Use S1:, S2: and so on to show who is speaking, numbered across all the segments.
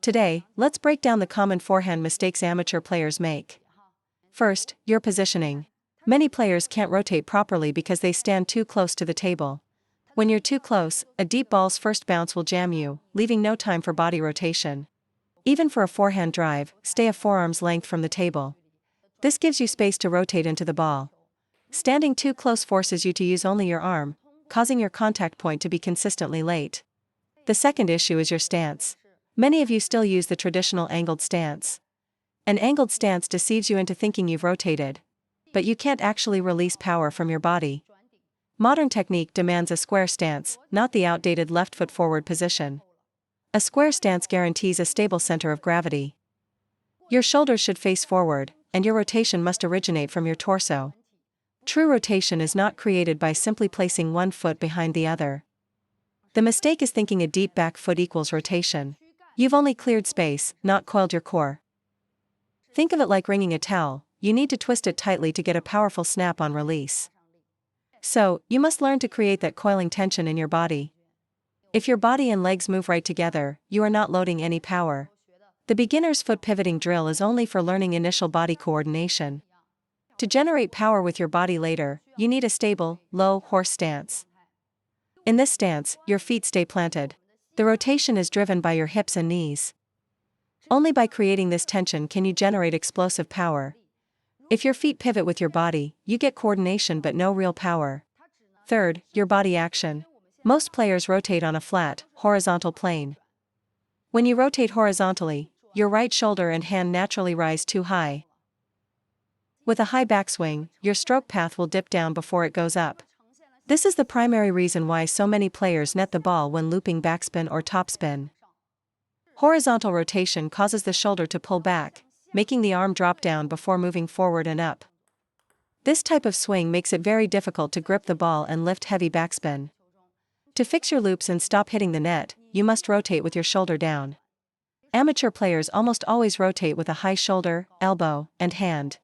S1: Today, let's break down the common forehand mistakes amateur players make. First, your positioning. Many players can't rotate properly because they stand too close to the table. When you're too close, a deep ball's first bounce will jam you, leaving no time for body rotation. Even for a forehand drive, stay a forearm's length from the table. This gives you space to rotate into the ball. Standing too close forces you to use only your arm, causing your contact point to be consistently late. The second issue is your stance. Many of you still use the traditional angled stance. An angled stance deceives you into thinking you've rotated. But you can't actually release power from your body. Modern technique demands a square stance, not the outdated left foot forward position. A square stance guarantees a stable center of gravity. Your shoulders should face forward, and your rotation must originate from your torso. True rotation is not created by simply placing one foot behind the other. The mistake is thinking a deep back foot equals rotation. You've only cleared space, not coiled your core. Think of it like wringing a towel. You need to twist it tightly to get a powerful snap on release. So, you must learn to create that coiling tension in your body. If your body and legs move right together, you are not loading any power. The beginner's foot pivoting drill is only for learning initial body coordination. To generate power with your body later, you need a stable, low horse stance. In this stance, your feet stay planted. The rotation is driven by your hips and knees. Only by creating this tension can you generate explosive power. If your feet pivot with your body, you get coordination but no real power. Third, your body action. Most players rotate on a flat, horizontal plane. When you rotate horizontally, your right shoulder and hand naturally rise too high. With a high backswing, your stroke path will dip down before it goes up. This is the primary reason why so many players net the ball when looping backspin or topspin. Horizontal rotation causes the shoulder to pull back, making the arm drop down before moving forward and up. This type of swing makes it very difficult to grip the ball and lift heavy backspin. To fix your loops and stop hitting the net, you must rotate with your shoulder down. Amateur players almost always rotate with a high shoulder, elbow, and hand.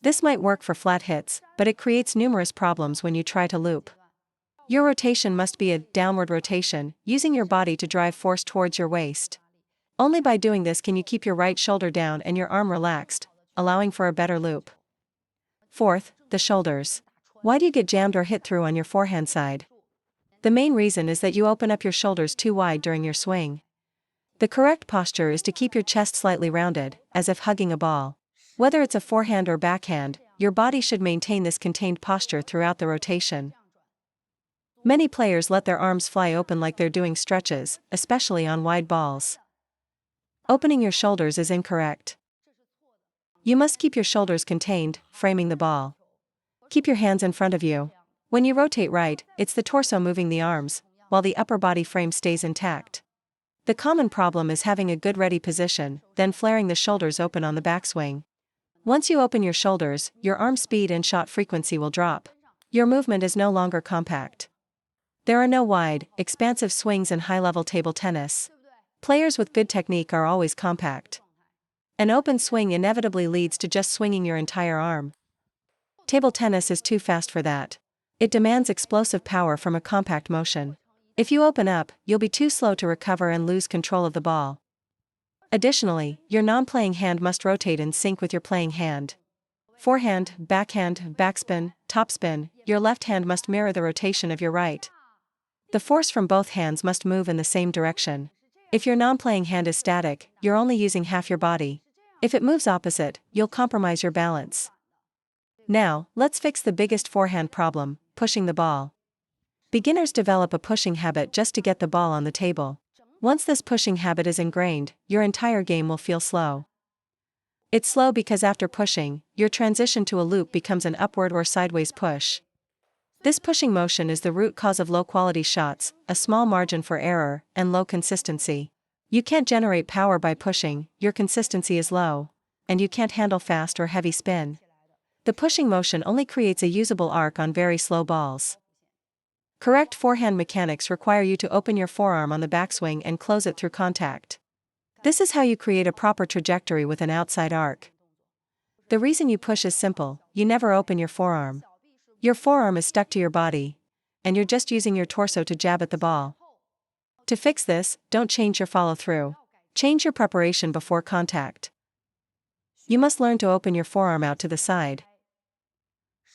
S1: This might work for flat hits, but it creates numerous problems when you try to loop. Your rotation must be a downward rotation, using your body to drive force towards your waist. Only by doing this can you keep your right shoulder down and your arm relaxed, allowing for a better loop. Fourth, the shoulders. Why do you get jammed or hit through on your forehand side? The main reason is that you open up your shoulders too wide during your swing. The correct posture is to keep your chest slightly rounded, as if hugging a ball. Whether it's a forehand or backhand, your body should maintain this contained posture throughout the rotation. Many players let their arms fly open like they're doing stretches, especially on wide balls. Opening your shoulders is incorrect. You must keep your shoulders contained, framing the ball. Keep your hands in front of you. When you rotate right, it's the torso moving the arms, while the upper body frame stays intact. The common problem is having a good ready position, then flaring the shoulders open on the backswing. Once you open your shoulders, your arm speed and shot frequency will drop. Your movement is no longer compact. There are no wide, expansive swings in high-level table tennis. Players with good technique are always compact. An open swing inevitably leads to just swinging your entire arm. Table tennis is too fast for that. It demands explosive power from a compact motion. If you open up, you'll be too slow to recover and lose control of the ball. Additionally, your non-playing hand must rotate in sync with your playing hand. Forehand, backhand, backspin, topspin, your left hand must mirror the rotation of your right. The force from both hands must move in the same direction. If your non-playing hand is static, you're only using half your body. If it moves opposite, you'll compromise your balance. Now, let's fix the biggest forehand problem, pushing the ball. Beginners develop a pushing habit just to get the ball on the table. Once this pushing habit is ingrained, your entire game will feel slow. It's slow because after pushing, your transition to a loop becomes an upward or sideways push. This pushing motion is the root cause of low-quality shots, a small margin for error, and low consistency. You can't generate power by pushing, your consistency is low, and you can't handle fast or heavy spin. The pushing motion only creates a usable arc on very slow balls. Correct forehand mechanics require you to open your forearm on the backswing and close it through contact. This is how you create a proper trajectory with an outside arc. The reason you push is simple: you never open your forearm. Your forearm is stuck to your body, and you're just using your torso to jab at the ball. To fix this, don't change your follow-through. Change your preparation before contact. You must learn to open your forearm out to the side.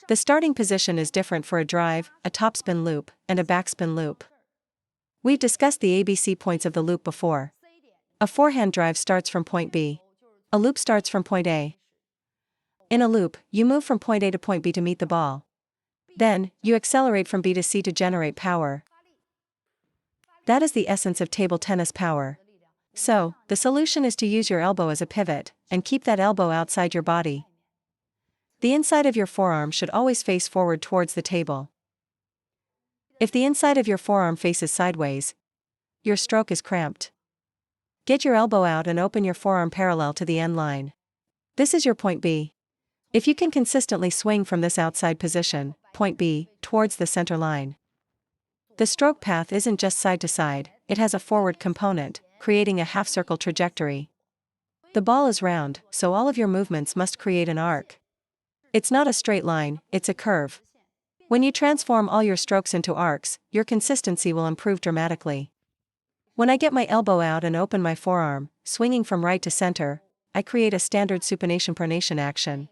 S1: The starting position is different for a drive, a topspin loop, and a backspin loop. We've discussed the ABC points of the loop before. A forehand drive starts from point B. A loop starts from point A. In a loop, you move from point A to point B to meet the ball. Then, you accelerate from B to C to generate power. That is the essence of table tennis power. So, the solution is to use your elbow as a pivot, and keep that elbow outside your body. The inside of your forearm should always face forward towards the table. If the inside of your forearm faces sideways, your stroke is cramped. Get your elbow out and open your forearm parallel to the end line. This is your point B. If you can consistently swing from this outside position, point B, towards the center line. The stroke path isn't just side to side, it has a forward component, creating a half-circle trajectory. The ball is round, so all of your movements must create an arc. It's not a straight line, it's a curve. When you transform all your strokes into arcs, your consistency will improve dramatically. When I get my elbow out and open my forearm, swinging from right to center, I create a standard supination-pronation action.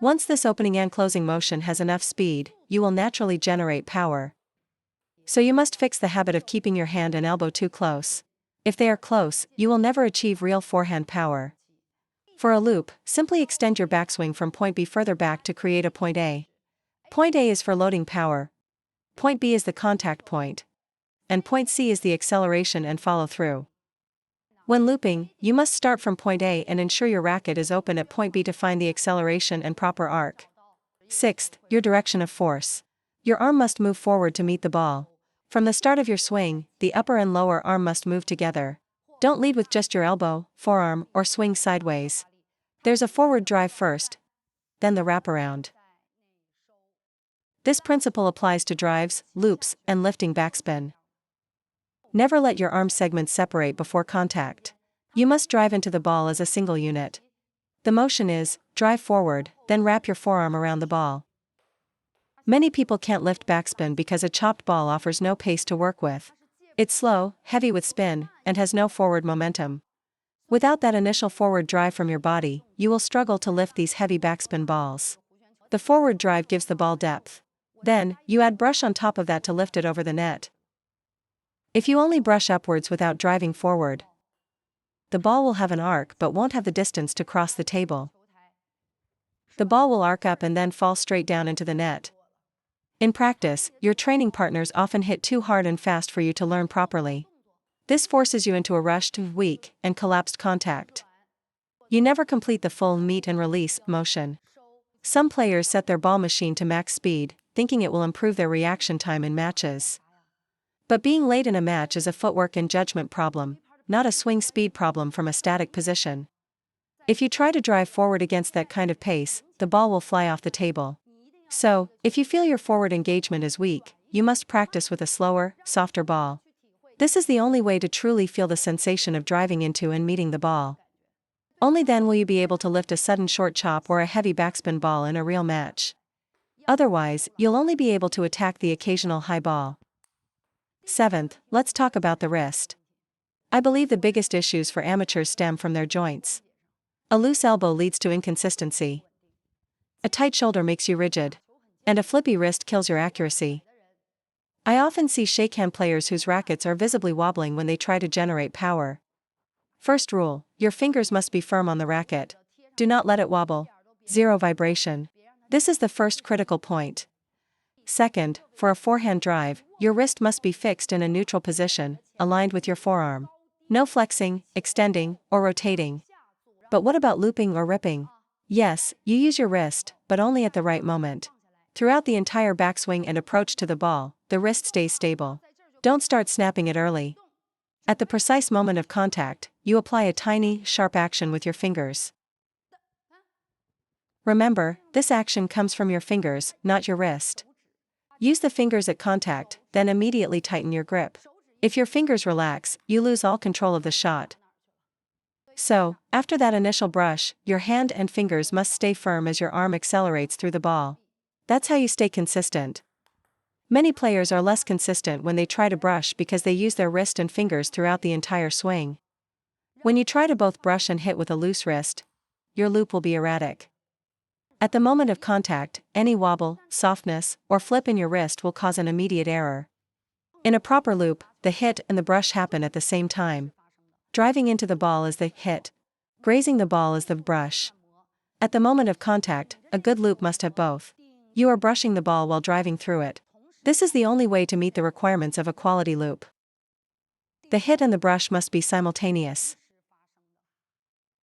S1: Once this opening and closing motion has enough speed, you will naturally generate power. So you must fix the habit of keeping your hand and elbow too close. If they are close, you will never achieve real forehand power. For a loop, simply extend your backswing from point B further back to create a point A. Point A is for loading power. Point B is the contact point. And point C is the acceleration and follow-through. When looping, you must start from point A and ensure your racket is open at point B to find the acceleration and proper arc. Sixth, your direction of force. Your arm must move forward to meet the ball. From the start of your swing, the upper and lower arm must move together. Don't lead with just your elbow, forearm, or swing sideways. There's a forward drive first, then the wraparound. This principle applies to drives, loops, and lifting backspin. Never let your arm segments separate before contact. You must drive into the ball as a single unit. The motion is, drive forward, then wrap your forearm around the ball. Many people can't lift backspin because a chopped ball offers no pace to work with. It's slow, heavy with spin, and has no forward momentum. Without that initial forward drive from your body, you will struggle to lift these heavy backspin balls. The forward drive gives the ball depth. Then, you add brush on top of that to lift it over the net. If you only brush upwards without driving forward, the ball will have an arc but won't have the distance to cross the table. The ball will arc up and then fall straight down into the net. In practice, your training partners often hit too hard and fast for you to learn properly. This forces you into a rushed, weak, and collapsed contact. You never complete the full meet and release motion. Some players set their ball machine to max speed, thinking it will improve their reaction time in matches. But being late in a match is a footwork and judgment problem, not a swing speed problem from a static position. If you try to drive forward against that kind of pace, the ball will fly off the table. So, if you feel your forward engagement is weak, you must practice with a slower, softer ball. This is the only way to truly feel the sensation of driving into and meeting the ball. Only then will you be able to lift a sudden short chop or a heavy backspin ball in a real match. Otherwise, you'll only be able to attack the occasional high ball. Seventh, let's talk about the wrist. I believe the biggest issues for amateurs stem from their joints. A loose elbow leads to inconsistency. A tight shoulder makes you rigid. And a flippy wrist kills your accuracy. I often see shakehand players whose rackets are visibly wobbling when they try to generate power. First rule, your fingers must be firm on the racket. Do not let it wobble. Zero vibration. This is the first critical point. Second, for a forehand drive, your wrist must be fixed in a neutral position, aligned with your forearm. No flexing, extending, or rotating. But what about looping or ripping? Yes, you use your wrist, but only at the right moment. Throughout the entire backswing and approach to the ball, the wrist stays stable. Don't start snapping it early. At the precise moment of contact, you apply a tiny, sharp action with your fingers. Remember, this action comes from your fingers, not your wrist. Use the fingers at contact, then immediately tighten your grip. If your fingers relax, you lose all control of the shot. So, after that initial brush, your hand and fingers must stay firm as your arm accelerates through the ball. That's how you stay consistent. Many players are less consistent when they try to brush because they use their wrist and fingers throughout the entire swing. When you try to both brush and hit with a loose wrist, your loop will be erratic. At the moment of contact, any wobble, softness, or flip in your wrist will cause an immediate error. In a proper loop, the hit and the brush happen at the same time. Driving into the ball is the hit. Grazing the ball is the brush. At the moment of contact, a good loop must have both. You are brushing the ball while driving through it. This is the only way to meet the requirements of a quality loop. The hit and the brush must be simultaneous.